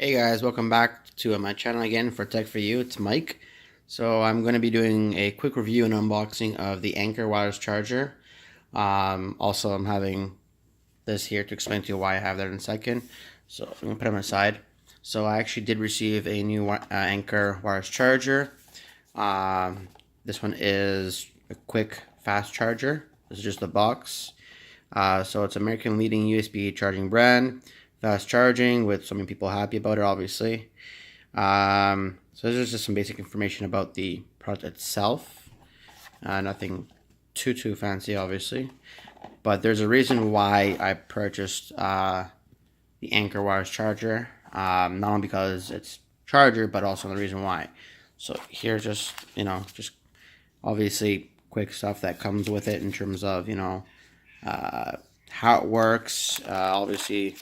Hey guys, welcome back to my channel again for Tech for You. It's Mike. So I'm going to be doing a quick review and unboxing of the Anker Wireless Charger. Also, I'm having this here to explain to you why I have that in a second. So I'm going to put them aside. So I actually did receive a new Anker Wireless Charger. This one is a quick, fast charger. This is just the box. So it's American leading USB charging brand. Fast charging, with so many people happy about it, obviously. So this is just some basic information about the product itself. Nothing too fancy, obviously. But there's a reason why I purchased the Anker Wireless Charger. Not only because it's charger, but also the reason why. So here's just, just obviously quick stuff that comes with it in terms of, how it works. Obviously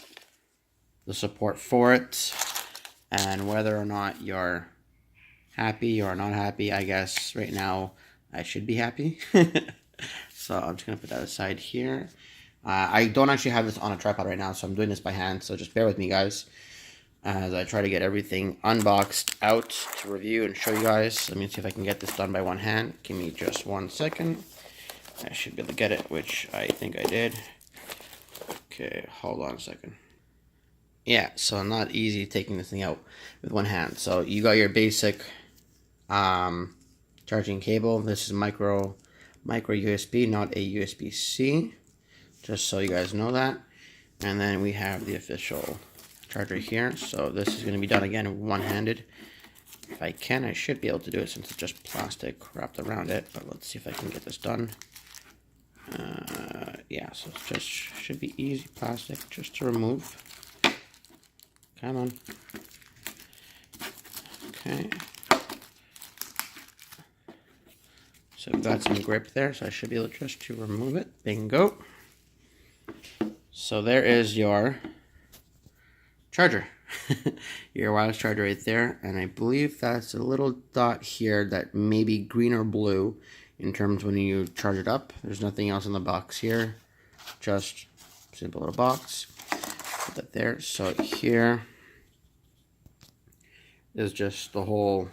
the support for it, and whether or not you're happy or not happy. I guess right now I should be happy. So I'm just gonna put that aside here. I don't actually have this on a tripod right now, so I'm doing this by hand, so just bear with me, guys, as I try to get everything unboxed out to review and show you guys. Let me see if I can get this done by one hand. Give me just 1 second. I should be able to get it, which I think I did. Okay, hold on a second. Yeah, so not easy taking this thing out with one hand. So you got your basic charging cable. This is micro USB, not a USB-C, just so you guys know that. And then we have the official charger here. So this is going to be done again one-handed. If I can, I should be able to do it since it's just plastic wrapped around it. But let's see if I can get this done. Yeah, so it's just should be easy plastic just to remove. Come on. Okay. So we've got some grip there, so I should be able just to remove it. Bingo. So there is your charger. Your wireless charger right there. And I believe that's a little dot here that may be green or blue in terms when you charge it up. There's nothing else in the box here. Just simple little box. Put that there. So here is just the whole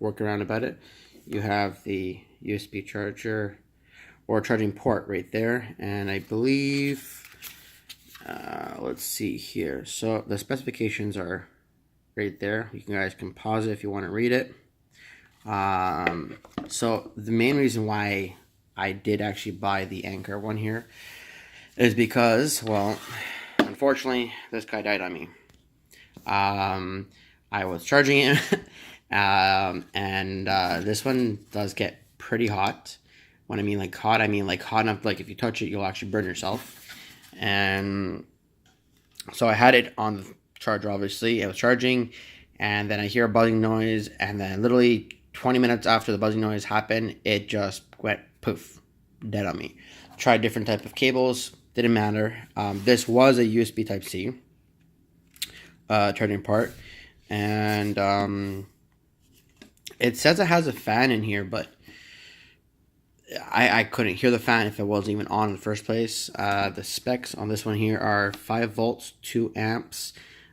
workaround about it. You have the USB charger or charging port right there, and I believe let's see here. So the specifications are right there. You guys can pause it if you want to read it. So the main reason why I did actually buy the Anker one here is because, well, unfortunately, this guy died on me. I was charging it, and this one does get pretty hot. When I mean like hot, I mean like hot enough, like if you touch it, you'll actually burn yourself. And so I had it on the charger, obviously. I was charging, and then I hear a buzzing noise, and then literally 20 minutes after the buzzing noise happened, it just went poof, dead on me. Tried different type of cables, didn't matter. This was a USB Type-C charging part, and it says it has a fan in here, but I couldn't hear the fan if it wasn't even on in the first place. The specs on this one here are 5 volts, 2 amps,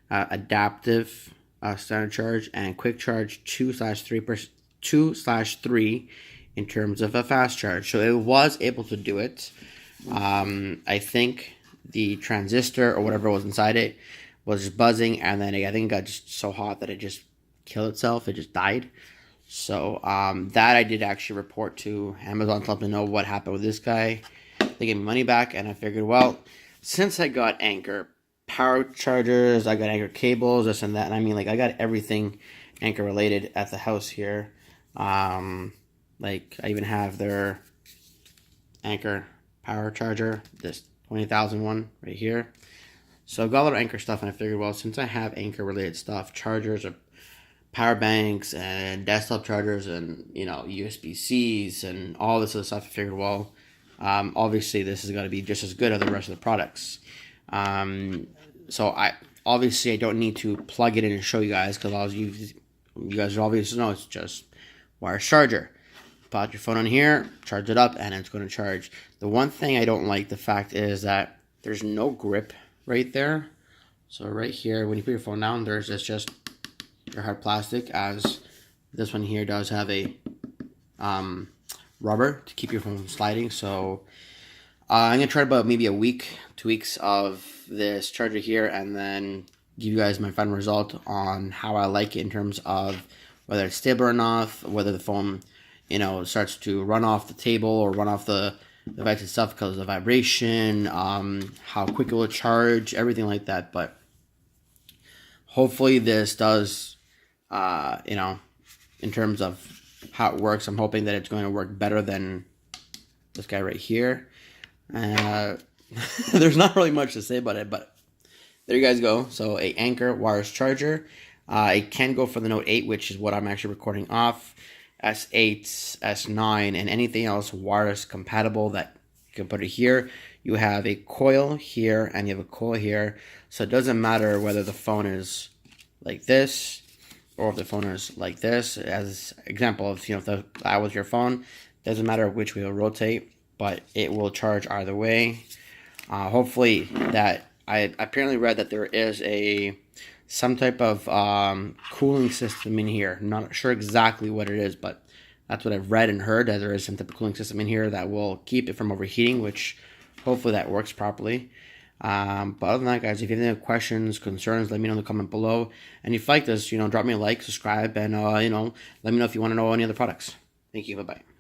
adaptive standard charge, and quick charge 2/3 in terms of a fast charge. So it was able to do it. I think the transistor or whatever was inside it was just buzzing, and then I think it got just so hot that it just killed itself. It just died. So that I did actually report to Amazon to let them know what happened with this guy. They gave me money back, and I figured, well, since I got Anker power chargers, I got Anker cables, this and that, and I mean, like, I got everything Anker related at the house here. Like, I even have their Anker power charger, this 20,000 one right here. So I got a lot of Anker stuff, and I figured, well, since I have Anker related stuff, chargers or power banks and desktop chargers and, USB-Cs and all this other stuff, I figured, well, obviously this is going to be just as good as the rest of the products. So I don't need to plug it in and show you guys, because you guys obviously know it's just wireless charger. Put your phone on here, charge it up, and it's going to charge. The one thing I don't like, the fact is that there's no grip right there So right here, when you put your phone down, there's this just your hard plastic, as this one here does have a rubber to keep your phone sliding. So I'm gonna try about maybe a week, 2 weeks of this charger here, and then give you guys my final result on how I like it in terms of whether it's stable enough, whether the phone, starts to run off the table or run off the device itself because of the vibration, how quick it will charge, everything like that. But hopefully this does, in terms of how it works, I'm hoping that it's going to work better than this guy right here. There's not really much to say about it, but there you guys go. So a Anker wireless charger. It can go for the Note 8, which is what I'm actually recording off. S8, S9, and anything else wireless compatible that you can put it here. You have a coil here and you have a coil here. So it doesn't matter whether the phone is like this or if the phone is like this. As example of, if that was your phone, doesn't matter which way it'll rotate, but it will charge either way. Hopefully that, I apparently read that there is some type of cooling system in here. I'm not sure exactly what it is, but that's what I've read and heard, that there is some type of cooling system in here that will keep it from overheating, which hopefully that works properly. But other than that, guys, if you have any questions, concerns, let me know in the comment below. And if you like this, drop me a like, subscribe, and let me know if you want to know any other products. Thank you. Bye-bye.